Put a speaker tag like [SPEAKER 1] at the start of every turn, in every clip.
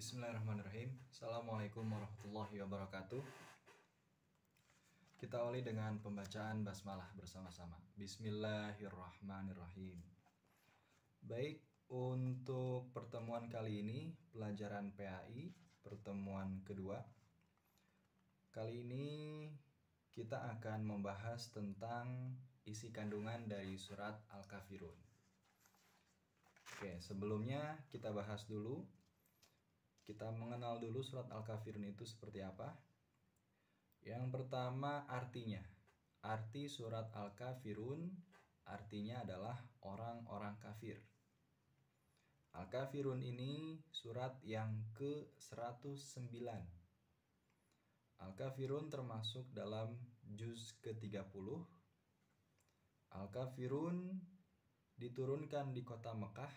[SPEAKER 1] Bismillahirrahmanirrahim. Assalamualaikum warahmatullahi wabarakatuh. Kita awali dengan pembacaan basmalah bersama-sama. Bismillahirrahmanirrahim. Baik, untuk pertemuan kali ini pelajaran PAI, pertemuan kedua. Kali ini kita akan membahas tentang isi kandungan dari surat Al-Kafirun. Oke, sebelumnya kita bahas dulu. Kita mengenal dulu surat Al-Kafirun itu seperti apa. Yang pertama artinya. Arti surat Al-Kafirun artinya adalah orang-orang kafir. Al-Kafirun ini surat yang ke-109. Al-Kafirun termasuk dalam juz ke-30. Al-Kafirun diturunkan di kota Mekah,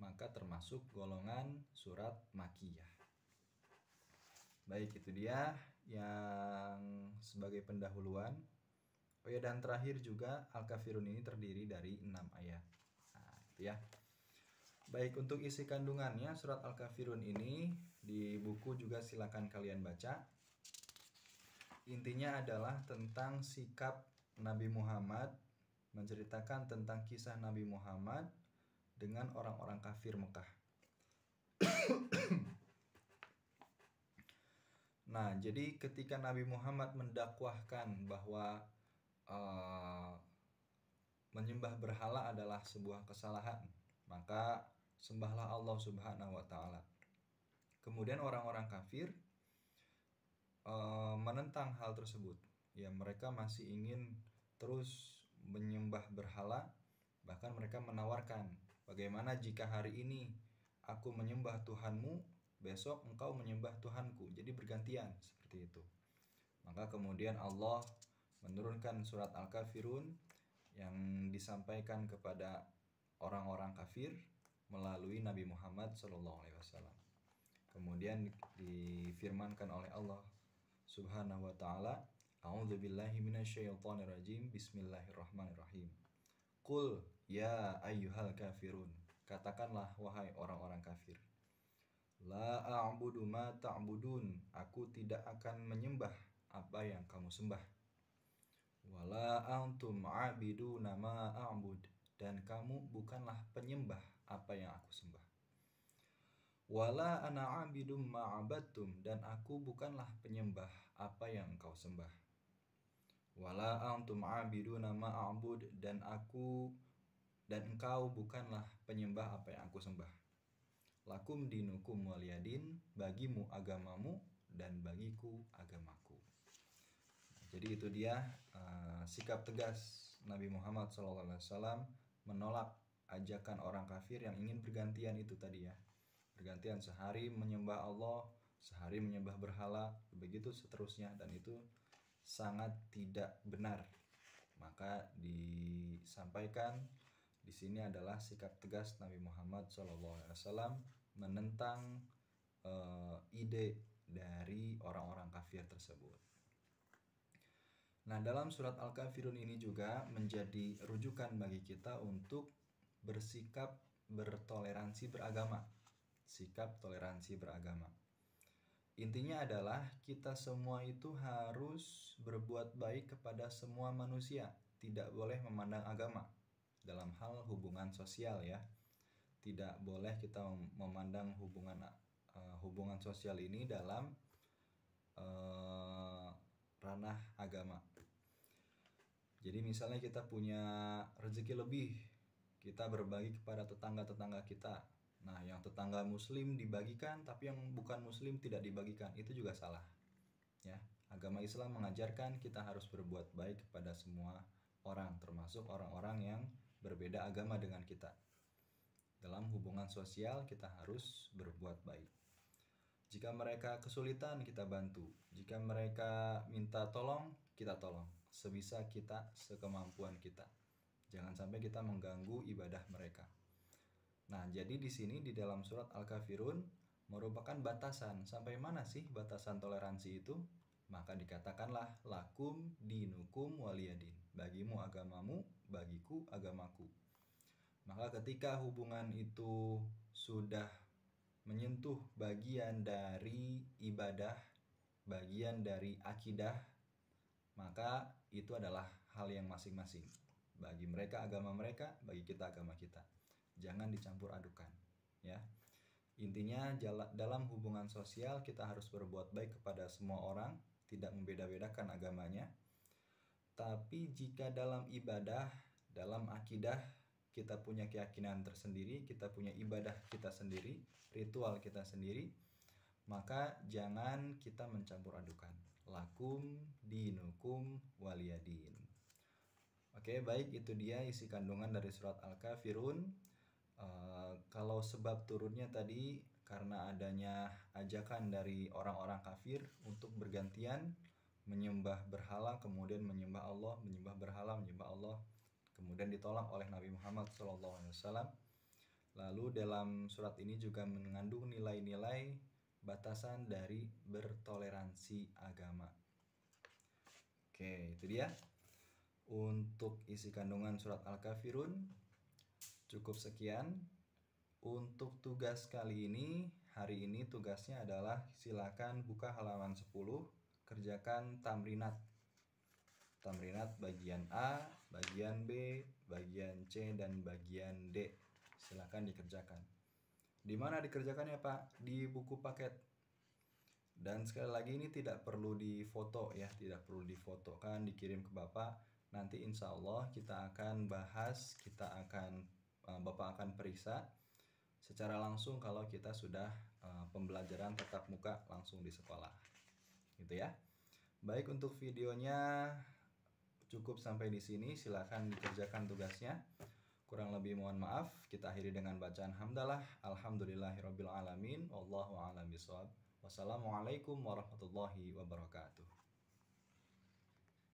[SPEAKER 1] maka termasuk golongan surat Makkiyah. Baik, itu dia yang sebagai pendahuluan. Oh ya, dan terakhir juga Al-Kafirun ini terdiri dari 6 ayat. Nah, itu ya. Baik, untuk isi kandungannya surat Al-Kafirun ini di buku juga silakan kalian baca. Intinya adalah tentang sikap Nabi Muhammad, menceritakan tentang kisah Nabi Muhammad dengan orang-orang kafir Mekah. Nah, jadi ketika Nabi Muhammad mendakwahkan bahwa menyembah berhala adalah sebuah kesalahan, maka sembahlah Allah Subhanahu wa taala. Kemudian orang-orang kafir menentang hal tersebut. Ya, mereka masih ingin terus menyembah berhala, bahkan mereka menawarkan, bagaimana jika hari ini aku menyembah Tuhanmu, besok engkau menyembah Tuhanku, jadi bergantian seperti itu. Maka kemudian Allah menurunkan surat Al-Kafirun yang disampaikan kepada orang-orang kafir melalui Nabi Muhammad SAW. Kemudian difirmankan oleh Allah Subhanahu wa taala, A'udzubillahi minasyaitonirrajim, Bismillahirrahmanirrahim. Qul ya ayyuhal kafirun, katakanlah wahai orang-orang kafir. La a'budu ma ta'budun, aku tidak akan menyembah apa yang kamu sembah. Wala antum a'biduna ma a'bud, dan kamu bukanlah penyembah apa yang aku sembah. Wala ana 'abidum ma 'abadtum, dan aku bukanlah penyembah apa yang engkau sembah. Wala antum 'abiduna ma a'bud, dan engkau bukanlah penyembah apa yang aku sembah. Lakum dinukum waliyadin, bagimu agamamu dan bagiku agamaku. Jadi itu dia sikap tegas Nabi Muhammad SAW menolak ajakan orang kafir yang ingin bergantian itu tadi ya. Bergantian sehari menyembah Allah, sehari menyembah berhala, begitu seterusnya, dan itu sangat tidak benar. Maka disampaikan di sini adalah sikap tegas Nabi Muhammad SAW menentang ide dari orang-orang kafir tersebut. Nah, dalam surat Al-Kafirun ini juga menjadi rujukan bagi kita untuk bersikap bertoleransi beragama. Sikap toleransi beragama. Intinya adalah kita semua itu harus berbuat baik kepada semua manusia, tidak boleh memandang agama dalam hal hubungan sosial ya. Tidak boleh kita memandang hubungan sosial ini dalam ranah agama. Jadi misalnya kita punya rezeki lebih, kita berbagi kepada tetangga-tetangga kita. Nah, yang tetangga muslim dibagikan, tapi yang bukan muslim tidak dibagikan. Itu juga salah. Ya, agama Islam mengajarkan kita harus berbuat baik kepada semua orang, termasuk orang-orang yang berbeda agama dengan kita. Dalam hubungan sosial kita harus berbuat baik. Jika mereka kesulitan, kita bantu. Jika mereka minta tolong, kita tolong. Sebisa kita, sekemampuan kita. Jangan sampai kita mengganggu ibadah mereka. Nah, jadi di sini di dalam surat Al-Kafirun merupakan batasan. Sampai mana sih batasan toleransi itu? Maka dikatakanlah lakum dinukum waliyadin. Bagimu agamamu, bagiku agamaku. Maka ketika hubungan itu sudah menyentuh bagian dari ibadah, bagian dari akidah, maka itu adalah hal yang masing-masing. Bagi mereka agama mereka, bagi kita agama kita. Jangan dicampur adukan, ya. Intinya dalam hubungan sosial kita harus berbuat baik kepada semua orang, tidak membeda-bedakan agamanya. Tapi jika dalam ibadah, dalam akidah, kita punya keyakinan tersendiri, kita punya ibadah kita sendiri, ritual kita sendiri, maka jangan kita mencampur adukan. Lakum dinukum waliyadin. Oke, baik, itu dia isi kandungan dari surat Al-Kafirun. Kalau sebab turunnya tadi karena adanya ajakan dari orang-orang kafir untuk bergantian menyembah berhala, kemudian menyembah Allah, menyembah berhala, menyembah Allah, kemudian ditolak oleh Nabi Muhammad SAW. Lalu dalam surat ini juga mengandung nilai-nilai batasan dari bertoleransi agama. Oke, itu dia untuk isi kandungan surat Al-Kafirun. Cukup sekian untuk tugas kali ini. Hari ini tugasnya adalah silakan buka halaman 10, kerjakan tamrinat. Tamrinat bagian A, bagian B, bagian C, dan bagian D. Silakan dikerjakan. Di mana dikerjakannya, Pak? Di buku paket. Dan sekali lagi ini tidak perlu difoto ya, tidak perlu difotokan, dikirim ke Bapak. Nanti insya Allah kita akan bahas, Bapak akan periksa secara langsung kalau kita sudah pembelajaran tatap muka langsung di sekolah. Gitu ya. Baik, untuk videonya cukup sampai di sini. Silakan dikerjakan tugasnya. Kurang lebih mohon maaf. Kita akhiri dengan bacaan hamdalah. Alhamdulillahirabbil alamin. Wallahu a'lam bishawab. Wassalamualaikum warahmatullahi wabarakatuh.